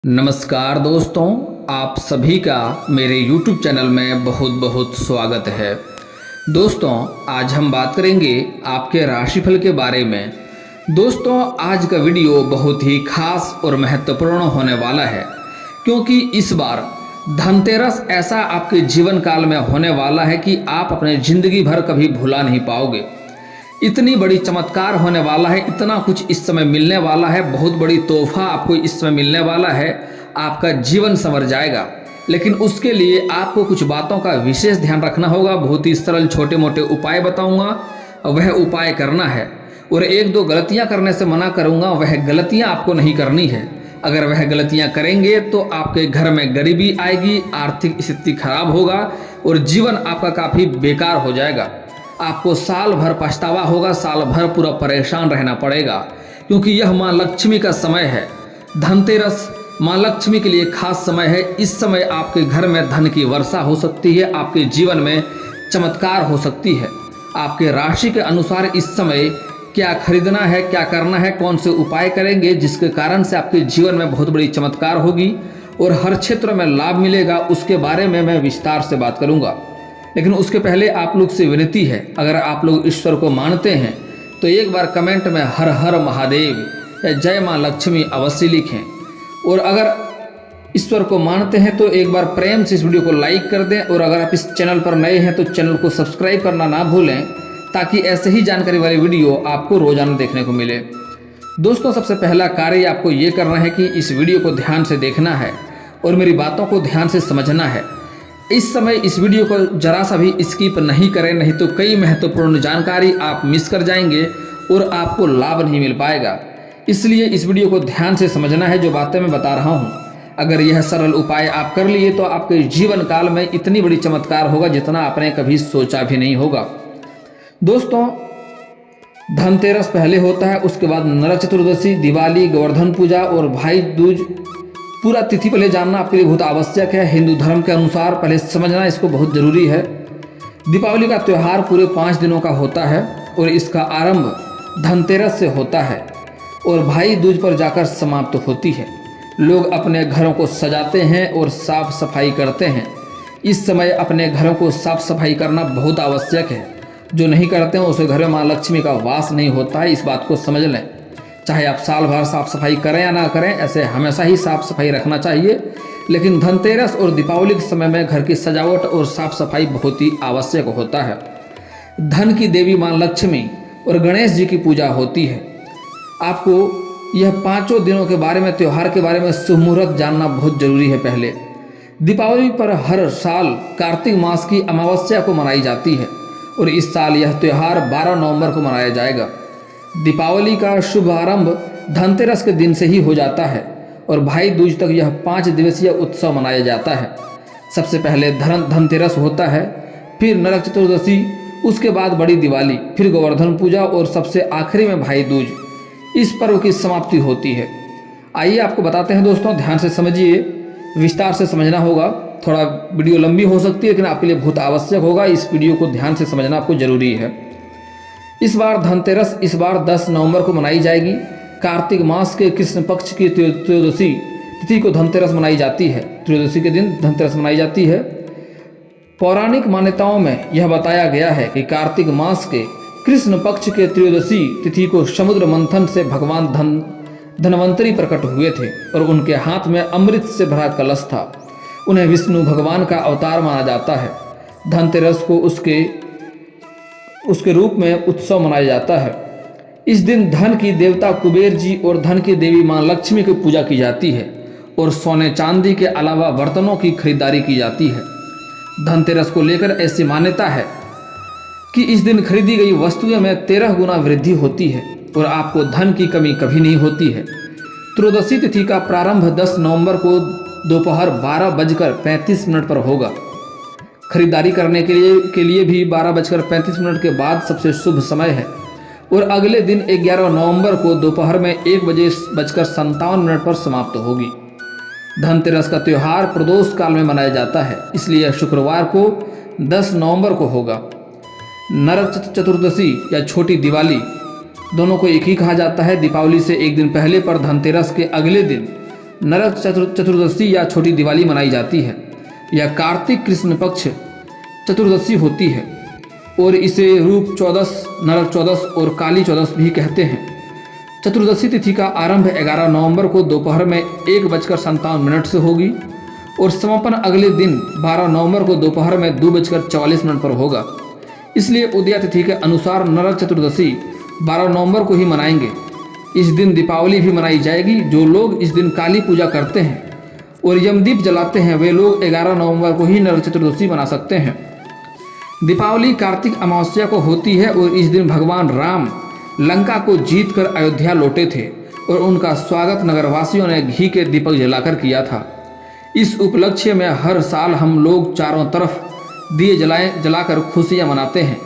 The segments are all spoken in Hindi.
नमस्कार दोस्तों, आप सभी का मेरे YouTube चैनल में बहुत बहुत स्वागत है। दोस्तों, आज हम बात करेंगे आपके राशिफल के बारे में। दोस्तों, आज का वीडियो बहुत ही खास और महत्वपूर्ण होने वाला है, क्योंकि इस बार धनतेरस ऐसा आपके जीवन काल में होने वाला है कि आप अपने ज़िंदगी भर कभी भुला नहीं पाओगे। इतनी बड़ी चमत्कार होने वाला है, इतना कुछ इस समय मिलने वाला है, बहुत बड़ी तोहफा आपको इस समय मिलने वाला है, आपका जीवन संवर जाएगा। लेकिन उसके लिए आपको कुछ बातों का विशेष ध्यान रखना होगा। बहुत ही सरल छोटे मोटे उपाय बताऊंगा, वह उपाय करना है। और एक दो गलतियां करने से मना करूंगा, वह गलतियां आपको नहीं करनी है। अगर वह गलतियां करेंगे तो आपके घर में गरीबी आएगी, आर्थिक स्थिति खराब होगा और जीवन आपका काफ़ी बेकार हो जाएगा। आपको साल भर पछतावा होगा, साल भर पूरा परेशान रहना पड़ेगा, क्योंकि यह माँ लक्ष्मी का समय है। धनतेरस माँ लक्ष्मी के लिए खास समय है। इस समय आपके घर में धन की वर्षा हो सकती है, आपके जीवन में चमत्कार हो सकती है। आपके राशि के अनुसार इस समय क्या खरीदना है, क्या करना है, कौन से उपाय करेंगे जिसके कारण से आपके जीवन में बहुत बड़ी चमत्कार होगी और हर क्षेत्र में लाभ मिलेगा, उसके बारे में मैं विस्तार से बात करूँगा। लेकिन उसके पहले आप लोग से विनती है, अगर आप लोग ईश्वर को मानते हैं तो एक बार कमेंट में हर हर महादेव या जय माँ लक्ष्मी अवश्य लिखें। और अगर ईश्वर को मानते हैं तो एक बार प्रेम से इस वीडियो को लाइक कर दें। और अगर आप इस चैनल पर नए हैं तो चैनल को सब्सक्राइब करना ना भूलें, ताकि ऐसे ही जानकारी वाली वीडियो आपको रोजाना देखने को मिले। दोस्तों, सबसे पहला कार्य आपको ये करना है कि इस वीडियो को ध्यान से देखना है और मेरी बातों को ध्यान से समझना है। इस समय इस वीडियो को जरा सा भी स्किप नहीं करें, नहीं तो कई महत्वपूर्ण जानकारी आप मिस कर जाएंगे और आपको लाभ नहीं मिल पाएगा। इसलिए इस वीडियो को ध्यान से समझना है, जो बातें मैं बता रहा हूँ। अगर यह सरल उपाय आप कर लिए तो आपके जीवन काल में इतनी बड़ी चमत्कार होगा जितना आपने कभी सोचा भी नहीं होगा। दोस्तों, धनतेरस पहले होता है, उसके बाद नरक चतुर्दशी, दिवाली, गोवर्धन पूजा और भाई दूज। पूरा तिथि पहले जानना आपके लिए बहुत आवश्यक है। हिंदू धर्म के अनुसार पहले समझना इसको बहुत ज़रूरी है। दीपावली का त्यौहार पूरे 5 दिनों का होता है और इसका आरंभ धनतेरस से होता है और भाई दूज पर जाकर समाप्त होती है। लोग अपने घरों को सजाते हैं और साफ सफाई करते हैं। इस समय अपने घरों को साफ सफाई करना बहुत आवश्यक है। जो नहीं करते हैं उसके घर में माँ लक्ष्मी का वास नहीं होता है, इस बात को समझ लें। चाहे आप साल भर साफ सफाई करें या ना करें, ऐसे हमेशा ही साफ सफाई रखना चाहिए। लेकिन धनतेरस और दीपावली के समय में घर की सजावट और साफ सफाई बहुत ही आवश्यक होता है। धन की देवी माँ लक्ष्मी और गणेश जी की पूजा होती है। आपको यह 5 दिनों के बारे में, त्यौहार के बारे में शुभ मुहूर्त जानना बहुत जरूरी है। पहले दीपावली पर हर साल कार्तिक मास की अमावस्या को मनाई जाती है और इस साल यह त्यौहार 12 नवंबर को मनाया जाएगा। दीपावली का शुभ आरंभ धनतेरस के दिन से ही हो जाता है और भाई दूज तक यह 5 दिवसीय उत्सव मनाया जाता है। सबसे पहले धनतेरस होता है, फिर नरक चतुर्दशी, उसके बाद बड़ी दिवाली, फिर गोवर्धन पूजा और सबसे आखिरी में भाई दूज। इस पर्व की समाप्ति होती है। आइए आपको बताते हैं। दोस्तों, ध्यान से समझिए, विस्तार से समझना होगा। थोड़ा वीडियो लंबी हो सकती है, लेकिन आपके लिए बहुत आवश्यक होगा। इस वीडियो को ध्यान से समझना आपको जरूरी है। इस बार धनतेरस 10 नवंबर को मनाई जाएगी। कार्तिक मास के कृष्ण पक्ष की त्रयोदशी तिथि को धनतेरस मनाई जाती है। त्रयोदशी के दिन धनतेरस मनाई जाती है। पौराणिक मान्यताओं में यह बताया गया है कि कार्तिक मास के कृष्ण पक्ष के त्रयोदशी तिथि को समुद्र मंथन से भगवान धनवंतरी प्रकट हुए थे और उनके हाथ में अमृत से भरा कलश था। उन्हें विष्णु भगवान का अवतार माना जाता है। धनतेरस को उसके रूप में उत्सव मनाया जाता है। इस दिन धन की देवता कुबेर जी और धन की देवी मां लक्ष्मी की पूजा की जाती है और सोने चांदी के अलावा बर्तनों की खरीदारी की जाती है। धनतेरस को लेकर ऐसी मान्यता है कि इस दिन खरीदी गई वस्तुओं में 13 गुना वृद्धि होती है और आपको धन की कमी कभी नहीं होती है। त्रयोदशी तिथि का प्रारंभ 10 नवंबर को दोपहर 12:35 पर होगा। खरीदारी करने के लिए भी 12:35 के बाद सबसे शुभ समय है और अगले दिन 11 नवंबर को दोपहर में 1:57 पर समाप्त होगी। धनतेरस का त्यौहार प्रदोष काल में मनाया जाता है, इसलिए यह शुक्रवार को 10 नवंबर को होगा। नरक चतुर्दशी या छोटी दिवाली दोनों को एक ही कहा जाता है। दीपावली से एक दिन पहले पर धनतेरस के अगले दिन नरक चतुर्दशी या छोटी दिवाली मनाई जाती है। यह कार्तिक कृष्ण पक्ष चतुर्दशी होती है और इसे रूप चौदस, नरक चौदस और काली चौदस भी कहते हैं। चतुर्दशी तिथि का आरंभ 11 नवंबर को दोपहर में 1:57 से होगी और समापन अगले दिन 12 नवंबर को दोपहर में 2:44 पर होगा। इसलिए उदया तिथि के अनुसार नरक चतुर्दशी 12 नवंबर को ही मनाएंगे। इस दिन दीपावली भी मनाई जाएगी। जो लोग इस दिन काली पूजा करते हैं और यमदीप जलाते हैं वे लोग 11 नवंबर को ही नरक चतुर्दशी मना सकते हैं। दीपावली कार्तिक अमावस्या को होती है और इस दिन भगवान राम लंका को जीतकर अयोध्या लौटे थे और उनका स्वागत नगरवासियों ने घी के दीपक जलाकर किया था। इस उपलक्ष्य में हर साल हम लोग चारों तरफ दिए जलाकर खुशियां मनाते हैं।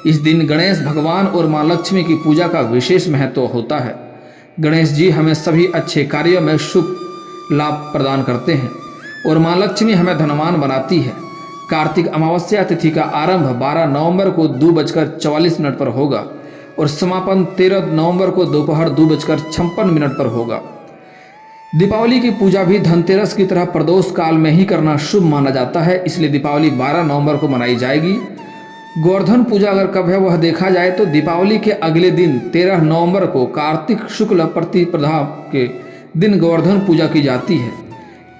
इस दिन गणेश भगवान और माँ लक्ष्मी की पूजा का विशेष महत्व होता है। गणेश जी हमें सभी अच्छे कार्यों में शुभ लाभ प्रदान करते हैं और माँ लक्ष्मी हमें धनवान बनाती है। कार्तिक अमावस्या तिथि का आरंभ 12 नवंबर को 2:44 पर होगा और समापन 13 नवंबर को दोपहर 2:56 पर होगा। दीपावली की पूजा भी धनतेरस की तरह प्रदोष काल में ही करना शुभ माना जाता है, इसलिए दीपावली 12 नवंबर को मनाई जाएगी। गोवर्धन पूजा अगर कब है वह देखा जाए तो दीपावली के अगले दिन 13 नवंबर को कार्तिक शुक्ल प्रतिपदा के दिन गोवर्धन पूजा की जाती है।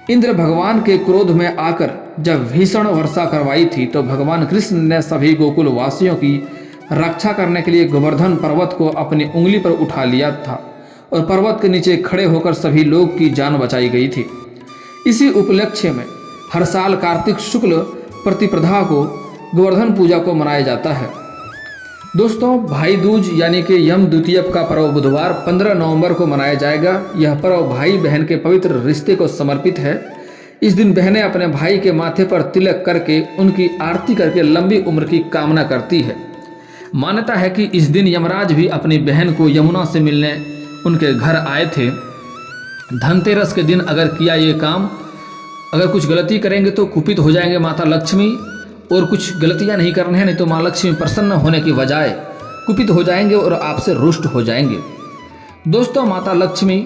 इंद्र भगवान के क्रोध में आकर जब भीषण वर्षा करवाई थी तो भगवान कृष्ण ने सभी गोकुल वासियों की रक्षा करने के लिए गोवर्धन पर्वत को अपनी उंगली पर उठा लिया था और पर्वत के नीचे खड़े होकर सभी लोग की जान बचाई गई थी। इसी उपलक्ष्य में हर साल कार्तिक शुक्ल प्रतिपदा को गोवर्धन पूजा को मनाया जाता है। दोस्तों, भाई दूज यानी कि यम द्वितीयक का पर्व बुधवार 15 नवंबर को मनाया जाएगा। यह पर्व भाई बहन के पवित्र रिश्ते को समर्पित है। इस दिन बहनें अपने भाई के माथे पर तिलक करके उनकी आरती करके लंबी उम्र की कामना करती है। मान्यता है कि इस दिन यमराज भी अपनी बहन को यमुना से मिलने उनके घर आए थे। धनतेरस के दिन अगर किया ये काम, अगर कुछ गलती करेंगे तो कुपित हो जाएंगे माता लक्ष्मी और कुछ गलतियां नहीं करनी है, नहीं तो माँ लक्ष्मी प्रसन्न होने की बजाय कुपित हो जाएंगे और आपसे रुष्ट हो जाएंगे। दोस्तों, माता लक्ष्मी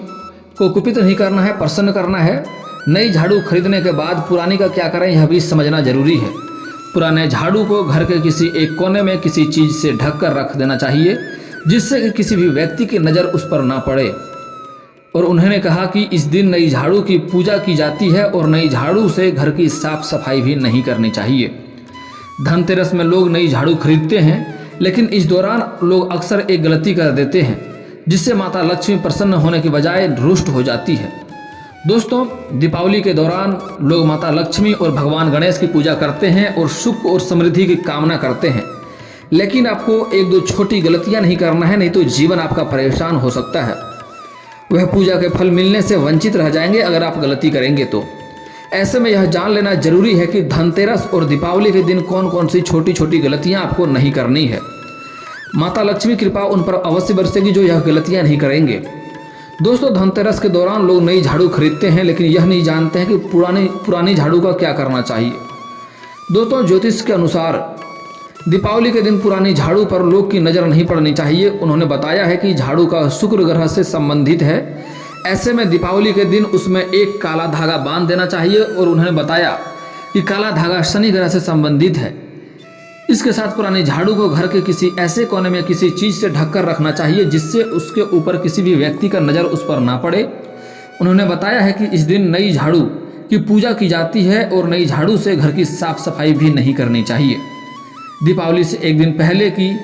को कुपित नहीं करना है, प्रसन्न करना है। नई झाड़ू खरीदने के बाद पुरानी का क्या करें यह भी समझना जरूरी है। पुराने झाड़ू को घर के किसी एक कोने में किसी चीज़ से ढक कर रख देना चाहिए जिससे कि किसी भी व्यक्ति की नज़र उस पर ना पड़े। और उन्होंने कहा कि इस दिन नई झाड़ू की पूजा की जाती है और नई झाड़ू से घर की साफ सफाई भी नहीं करनी चाहिए। धनतेरस में लोग नई झाड़ू खरीदते हैं, लेकिन इस दौरान लोग अक्सर एक गलती कर देते हैं जिससे माता लक्ष्मी प्रसन्न होने की बजाय रुष्ट हो जाती है। दोस्तों, दीपावली के दौरान लोग माता लक्ष्मी और भगवान गणेश की पूजा करते हैं और सुख और समृद्धि की कामना करते हैं, लेकिन आपको एक दो छोटी गलतियां नहीं करना है, नहीं तो जीवन आपका परेशान हो सकता है। वह पूजा के फल मिलने से वंचित रह जाएंगे अगर आप गलती करेंगे तो। ऐसे में यह जान लेना जरूरी है कि धनतेरस और दीपावली के दिन कौन कौन सी छोटी छोटी गलतियां आपको नहीं करनी है। माता लक्ष्मी कृपा उन पर अवश्य बरसेगी जो यह गलतियां नहीं करेंगे। दोस्तों, धनतेरस के दौरान लोग नई झाड़ू खरीदते हैं लेकिन यह नहीं जानते हैं कि पुरानी झाड़ू का क्या करना चाहिए। दोस्तों, ज्योतिष के अनुसार दीपावली के दिन पुरानी झाड़ू पर लोग की नज़र नहीं पड़नी चाहिए। उन्होंने बताया है कि झाड़ू का शुक्र ग्रह से संबंधित है। ऐसे में दीपावली के दिन उसमें एक काला धागा बांध देना चाहिए और उन्होंने बताया कि काला धागा शनि ग्रह से संबंधित है। इसके साथ पुरानी झाड़ू को घर के किसी ऐसे कोने में किसी चीज़ से ढककर रखना चाहिए जिससे उसके ऊपर किसी भी व्यक्ति का नज़र उस पर ना पड़े। उन्होंने बताया है कि इस दिन नई झाड़ू की पूजा की जाती है और नई झाड़ू से घर की साफ सफाई भी नहीं करनी चाहिए। दीपावली से एक दिन पहले की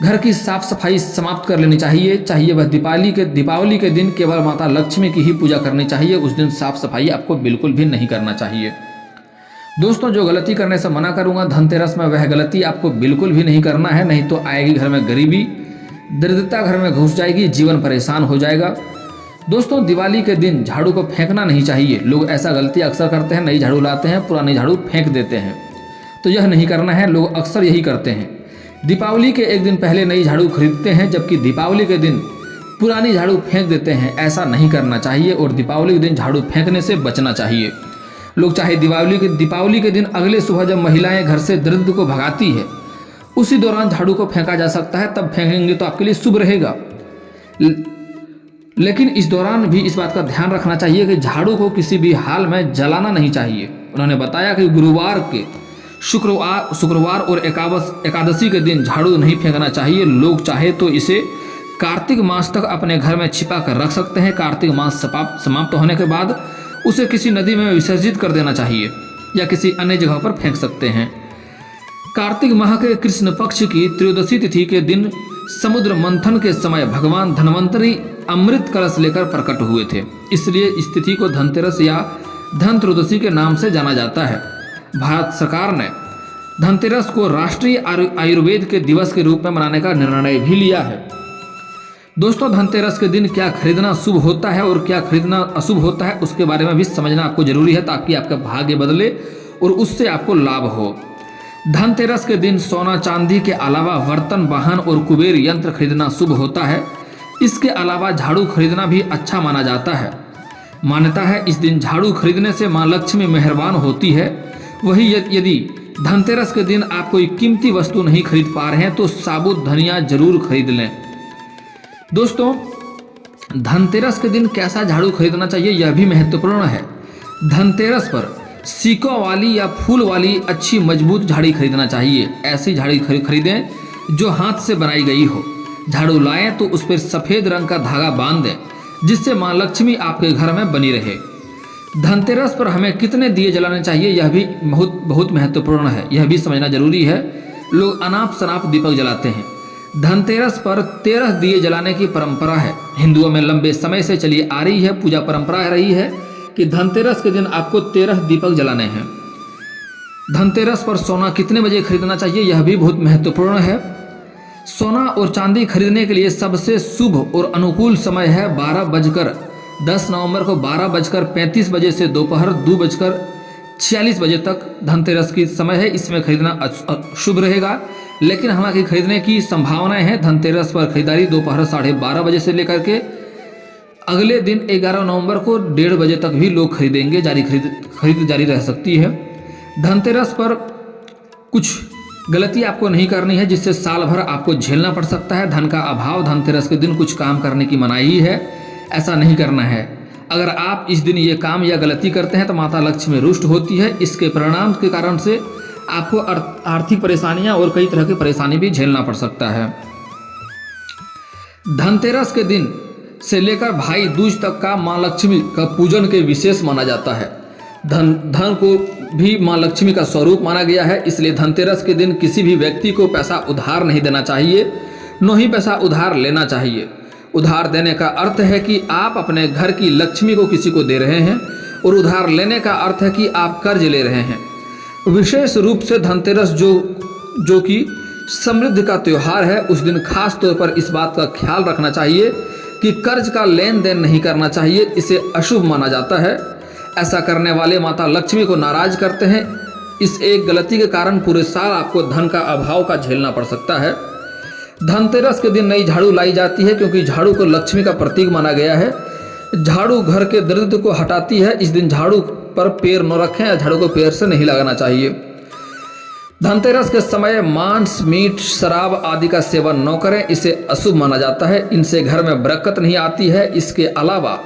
घर की साफ सफाई समाप्त कर लेनी चाहिए वह दीपावली के दिन केवल माता लक्ष्मी की ही पूजा करनी चाहिए। उस दिन साफ सफाई आपको बिल्कुल भी नहीं करना चाहिए। दोस्तों, जो गलती करने से मना करूंगा धनतेरस में वह गलती आपको बिल्कुल भी नहीं करना है, नहीं तो आएगी घर में गरीबी, दरिद्रता घर में घुस जाएगी, जीवन परेशान हो जाएगा। दोस्तों, दिवाली के दिन झाड़ू को फेंकना नहीं चाहिए। लोग ऐसा गलती अक्सर करते हैं, नई झाड़ू लाते हैं, पुरानी झाड़ू फेंक देते हैं, तो यह नहीं करना है। लोग अक्सर यही करते हैं। दीपावली के एक दिन पहले नई झाड़ू खरीदते हैं जबकि दीपावली के दिन पुरानी झाड़ू फेंक देते हैं। ऐसा नहीं करना चाहिए और दीपावली के दिन झाड़ू फेंकने से बचना चाहिए। लोग चाहे दीपावली के दिन अगले सुबह जब महिलाएं घर से दरिद्र को भगाती है उसी दौरान झाड़ू को फेंका जा सकता है, तब फेंकेंगे तो आपके लिए शुभ रहेगा। लेकिन इस दौरान भी इस बात का ध्यान रखना चाहिए कि झाड़ू को किसी भी हाल में जलाना नहीं चाहिए। उन्होंने बताया कि गुरुवार के शुक्रवार और एकादशी के दिन झाड़ू नहीं फेंकना चाहिए। लोग चाहे तो इसे कार्तिक मास तक अपने घर में छिपा कर रख सकते हैं। कार्तिक मास समाप्त होने के बाद उसे किसी नदी में विसर्जित कर देना चाहिए या किसी अन्य जगह पर फेंक सकते हैं। कार्तिक माह के कृष्ण पक्ष की त्रयोदशी तिथि के दिन समुद्र मंथन के समय भगवान धन्वंतरी अमृत कलश लेकर प्रकट हुए थे, इसलिए इस तिथि को धनतेरस या धन त्रयोदशी के नाम से जाना जाता है। भारत सरकार ने धनतेरस को राष्ट्रीय आयुर्वेद के दिवस के रूप में मनाने का निर्णय भी लिया है। दोस्तों, धनतेरस के दिन क्या खरीदना शुभ होता है और क्या खरीदना अशुभ होता है, उसके बारे में भी समझना आपको जरूरी है, ताकि आपका भाग्य बदले और उससे आपको लाभ हो। धनतेरस के दिन सोना चांदी के अलावा बर्तन, वाहन और कुबेर यंत्र खरीदना शुभ होता है। इसके अलावा झाड़ू खरीदना भी अच्छा माना जाता है। मान्यता है इस दिन झाड़ू खरीदने से मां लक्ष्मी मेहरबान होती है। वही यदि धनतेरस के दिन आप कोई कीमती वस्तु नहीं खरीद पा रहे हैं तो साबुत धनिया जरूर खरीद लें। दोस्तों, धनतेरस के दिन कैसा झाड़ू खरीदना चाहिए यह भी महत्वपूर्ण है। धनतेरस पर सीकों वाली या फूल वाली अच्छी मजबूत झाड़ी खरीदना चाहिए। ऐसी झाड़ी खरीदें जो हाथ से बनाई गई हो। झाड़ू लाएं तो उस पर सफेद रंग का धागा बांध दें, जिससे मां लक्ष्मी आपके घर में बनी रहे। धनतेरस पर हमें कितने दिए जलाने चाहिए यह भी बहुत महत्वपूर्ण है, यह भी समझना जरूरी है। लोग अनाप शनाप दीपक जलाते हैं। धनतेरस पर 13 दिए जलाने की परंपरा है। हिंदुओं में लंबे समय से चली आ रही है पूजा परंपरा रही है कि धनतेरस के दिन आपको 13 दीपक जलाने हैं। धनतेरस पर सोना कितने बजे खरीदना चाहिए यह भी बहुत महत्वपूर्ण है। सोना और चांदी खरीदने के लिए सबसे शुभ और अनुकूल समय है 10 नवंबर को 12:35 बजे से दोपहर 2:46 बजे तक धनतेरस की समय है। इसमें खरीदना शुभ रहेगा, लेकिन हालांकि खरीदने की संभावनाएं हैं। धनतेरस पर खरीदारी दोपहर 12:30 बजे से लेकर के अगले दिन 11 नवंबर को 1:30 बजे तक भी लोग खरीदेंगे। खरीद जारी रह सकती है। धनतेरस पर कुछ गलती आपको नहीं करनी है, जिससे साल भर आपको झेलना पड़ सकता है। धन का अभाव, धनतेरस के दिन कुछ काम करने की मनाही है, ऐसा नहीं करना है। अगर आप इस दिन ये काम या गलती करते हैं तो माता लक्ष्मी रुष्ट होती है। इसके परिणाम के कारण से आपको आर्थिक परेशानियां और कई तरह की परेशानी भी झेलना पड़ सकता है। धनतेरस के दिन से लेकर भाई दूज तक का मां लक्ष्मी का पूजन के विशेष माना जाता है। धन को भी मां लक्ष्मी का स्वरूप माना गया है, इसलिए धनतेरस के दिन किसी भी व्यक्ति को पैसा उधार नहीं देना चाहिए, न ही पैसा उधार लेना चाहिए। उधार देने का अर्थ है कि आप अपने घर की लक्ष्मी को किसी को दे रहे हैं, और उधार लेने का अर्थ है कि आप कर्ज ले रहे हैं। विशेष रूप से धनतेरस जो कि समृद्धि का त्यौहार है, उस दिन खास तौर पर इस बात का ख्याल रखना चाहिए कि कर्ज का लेन देन नहीं करना चाहिए, इसे अशुभ माना जाता है। ऐसा करने वाले माता लक्ष्मी को नाराज करते हैं। इस एक गलती के कारण पूरे साल आपको धन का अभाव का झेलना पड़ सकता है। धनतेरस के दिन नई झाड़ू लाई जाती है, क्योंकि झाड़ू को लक्ष्मी का प्रतीक माना गया है। झाड़ू घर के दरिद्र को हटाती है। इस दिन झाड़ू पर पैर न रखें या झाड़ू को पैर से नहीं लगाना चाहिए। धनतेरस के समय मांस, मीट, शराब आदि का सेवन न करें, इसे अशुभ माना जाता है। इनसे घर में बरकत नहीं आती है। इसके अलावा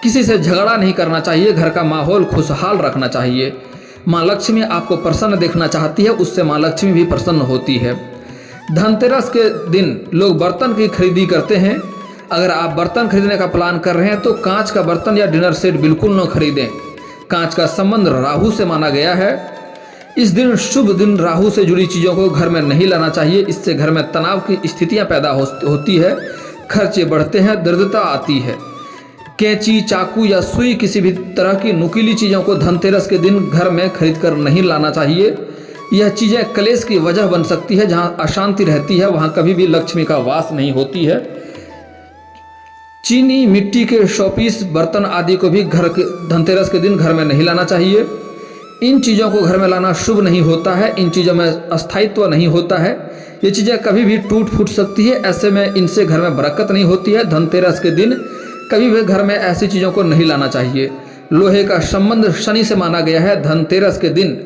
किसी से झगड़ा नहीं करना चाहिए। घर का माहौल खुशहाल रखना चाहिए। माँ लक्ष्मी आपको प्रसन्न देखना चाहती है, उससे माँ लक्ष्मी भी प्रसन्न होती है। धनतेरस के दिन लोग बर्तन की खरीदी करते हैं। अगर आप बर्तन खरीदने का प्लान कर रहे हैं तो कांच का बर्तन या डिनर सेट बिल्कुल न खरीदें। कांच का संबंध राहु से माना गया है। इस दिन शुभ दिन राहु से जुड़ी चीज़ों को घर में नहीं लाना चाहिए। इससे घर में तनाव की स्थितियां पैदा होती है, खर्चे बढ़ते हैं, दरिद्रता आती है। कैंची, चाकू या सुई, किसी भी तरह की नुकीली चीज़ों को धनतेरस के दिन घर में खरीद कर नहीं लाना चाहिए। यह चीज़ें कलेश की वजह बन सकती है। जहाँ अशांति रहती है वहाँ कभी भी लक्ष्मी का वास नहीं होती है। चीनी, मिट्टी के शोपीस, बर्तन आदि को भी धनतेरस के दिन घर में नहीं लाना चाहिए। इन चीज़ों को घर में लाना शुभ नहीं होता है। इन चीज़ों में अस्थायित्व नहीं होता है। ये चीज़ें कभी भी टूट फूट सकती है। ऐसे में इनसे घर में बरकत नहीं होती है। धनतेरस के दिन कभी भी घर में ऐसी चीज़ों को नहीं लाना चाहिए। लोहे का संबंध शनि से माना गया है। धनतेरस के दिन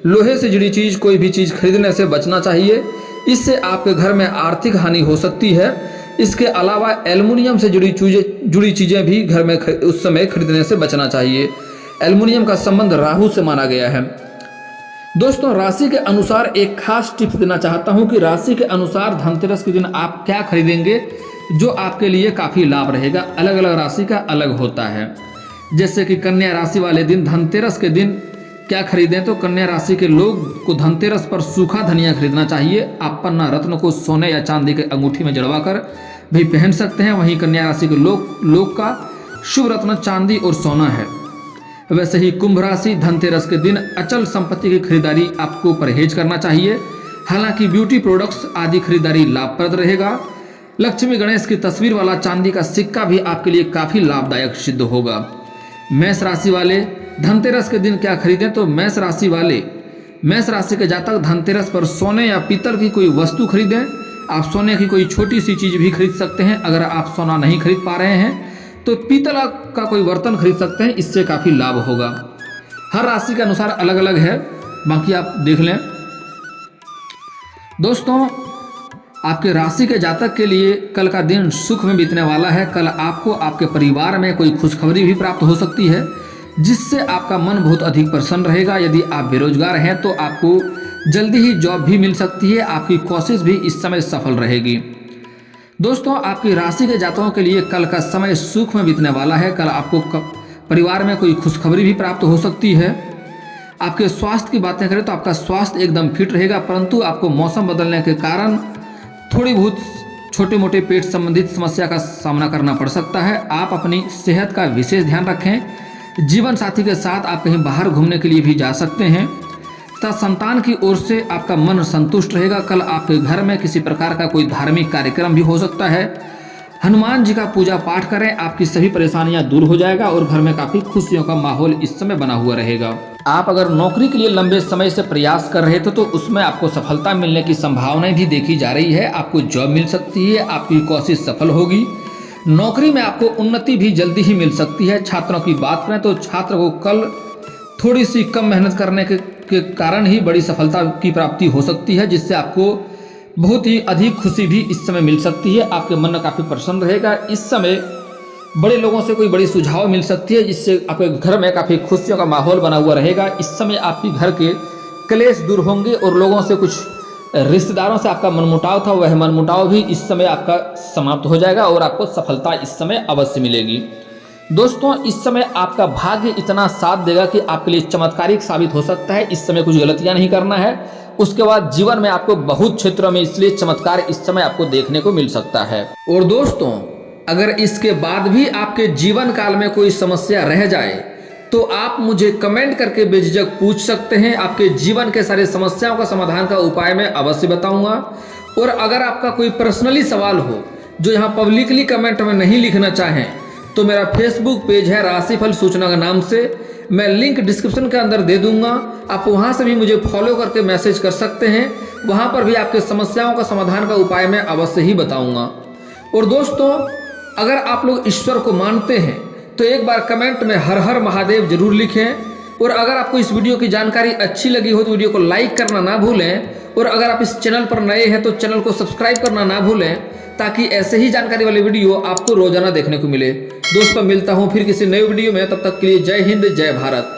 लोहे से जुड़ी चीज़, कोई भी चीज़ खरीदने से बचना चाहिए। इससे आपके घर में आर्थिक हानि हो सकती है। इसके अलावा एल्युमिनियम से जुड़ी चीज़ें भी घर में उस समय खरीदने से बचना चाहिए। एल्युमिनियम का संबंध राहु से माना गया है। दोस्तों, राशि के अनुसार एक खास टिप्स देना चाहता हूं कि राशि के अनुसार धनतेरस के दिन आप क्या खरीदेंगे जो आपके लिए काफ़ी लाभ रहेगा। अलग अलग राशि का अलग होता है। जैसे कि कन्या राशि वाले दिन धनतेरस के दिन क्या खरीदें, तो कन्या राशि के लोग को धनतेरस पर सूखा धनिया खरीदना चाहिए। आप पन्ना रत्न को सोने या चांदी के अंगूठी में जड़वा कर भी पहन सकते हैं। वहीं कन्या राशि के लोग का शुभ रत्न चांदी और सोना है। वैसे ही कुंभ राशि धनतेरस के दिन अचल संपत्ति की खरीदारी आपको परहेज करना चाहिए। हालांकि ब्यूटी प्रोडक्ट्स आदि खरीदारी लाभप्रद रहेगा। लक्ष्मी गणेश की तस्वीर वाला चांदी का सिक्का भी आपके लिए काफ़ी लाभदायक सिद्ध होगा। मेष राशि वाले धनतेरस के दिन क्या खरीदें, तो मेष राशि के जातक धनतेरस पर सोने या पीतल की कोई वस्तु खरीदें। आप सोने की कोई छोटी सी चीज़ भी खरीद सकते हैं। अगर आप सोना नहीं खरीद पा रहे हैं तो पीतल का कोई बर्तन खरीद सकते हैं, इससे काफ़ी लाभ होगा। हर राशि के अनुसार अलग अलग है, बाकी आप देख लें। दोस्तों, आपके राशि के जातक के लिए कल का दिन सुख में बीतने वाला है। कल आपको आपके परिवार में कोई खुशखबरी भी प्राप्त हो सकती है, जिससे आपका मन बहुत अधिक प्रसन्न रहेगा। यदि आप बेरोजगार हैं तो आपको जल्दी ही जॉब भी मिल सकती है। आपकी कोशिश भी इस समय सफल रहेगी। दोस्तों, आपकी राशि के जातकों के लिए कल का समय सुख में बीतने वाला है। कल आपको परिवार में कोई खुशखबरी भी प्राप्त हो सकती है। आपके स्वास्थ्य की बातें करें तो आपका स्वास्थ्य एकदम फिट रहेगा, परंतु आपको मौसम बदलने के कारण थोड़ी बहुत छोटे मोटे पेट संबंधित समस्या का सामना करना पड़ सकता है। आप अपनी सेहत का विशेष ध्यान रखें। जीवन साथी के साथ आप कहीं बाहर घूमने के लिए भी जा सकते हैं तथा संतान की ओर से आपका मन संतुष्ट रहेगा। कल आपके घर में किसी प्रकार का कोई धार्मिक कार्यक्रम भी हो सकता है। हनुमान जी का पूजा पाठ करें, आपकी सभी परेशानियां दूर हो जाएगा और घर में काफ़ी खुशियों का माहौल इस समय बना हुआ रहेगा। आप अगर नौकरी के लिए लंबे समय से प्रयास कर रहे थे तो उसमें आपको सफलता मिलने की संभावनाएं भी देखी जा रही है। आपको जॉब मिल सकती है, आपकी कोशिश सफल होगी। नौकरी में आपको उन्नति भी जल्दी ही मिल सकती है। छात्रों की बात करें तो छात्र को कल थोड़ी सी कम मेहनत करने के कारण ही बड़ी सफलता की प्राप्ति हो सकती है, जिससे आपको बहुत ही अधिक खुशी भी इस समय मिल सकती है। आपके मन काफ़ी प्रसन्न रहेगा। इस समय बड़े लोगों से कोई बड़ी सुझाव मिल सकती है, जिससे आपके घर में काफ़ी खुशियों का माहौल बना हुआ रहेगा। इस समय आपके घर के क्लेश दूर होंगे और लोगों से कुछ रिश्तेदारों से आपका मनमुटाव था, वह मनमुटाव भी इस समय आपका समाप्त हो जाएगा और आपको सफलता इस समय अवश्य मिलेगी। दोस्तों, इस समय आपका भाग्य इतना साथ देगा कि आपके लिए चमत्कारिक साबित हो सकता है। इस समय कुछ गलतियां नहीं करना है। उसके बाद जीवन में आपको बहुत क्षेत्रों में इसलिए चमत्कार इस समय आपको देखने को मिल सकता है। और दोस्तों, अगर इसके बाद भी आपके जीवन काल में कोई समस्या रह जाए तो आप मुझे कमेंट करके बेझिझक पूछ सकते हैं। आपके जीवन के सारे समस्याओं का समाधान का उपाय मैं अवश्य बताऊंगा। और अगर आपका कोई पर्सनली सवाल हो जो यहाँ पब्लिकली कमेंट में नहीं लिखना चाहें तो मेरा फेसबुक पेज है राशिफल सूचना के नाम से, मैं लिंक डिस्क्रिप्शन के अंदर दे दूंगा। आप वहाँ से भी मुझे फॉलो करके मैसेज कर सकते हैं। वहाँ पर भी आपके समस्याओं का समाधान का उपाय मैं अवश्य ही बताऊंगा। और दोस्तों, अगर आप लोग ईश्वर को मानते हैं तो एक बार कमेंट में हर हर महादेव जरूर लिखें। और अगर आपको इस वीडियो की जानकारी अच्छी लगी हो तो वीडियो को लाइक करना ना भूलें। और अगर आप इस चैनल पर नए हैं तो चैनल को सब्सक्राइब करना ना भूलें, ताकि ऐसे ही जानकारी वाली वीडियो आपको रोजाना देखने को मिले। दोस्तों, मिलता हूँ फिर किसी नई वीडियो में। तब तक के लिए जय हिंद, जय भारत।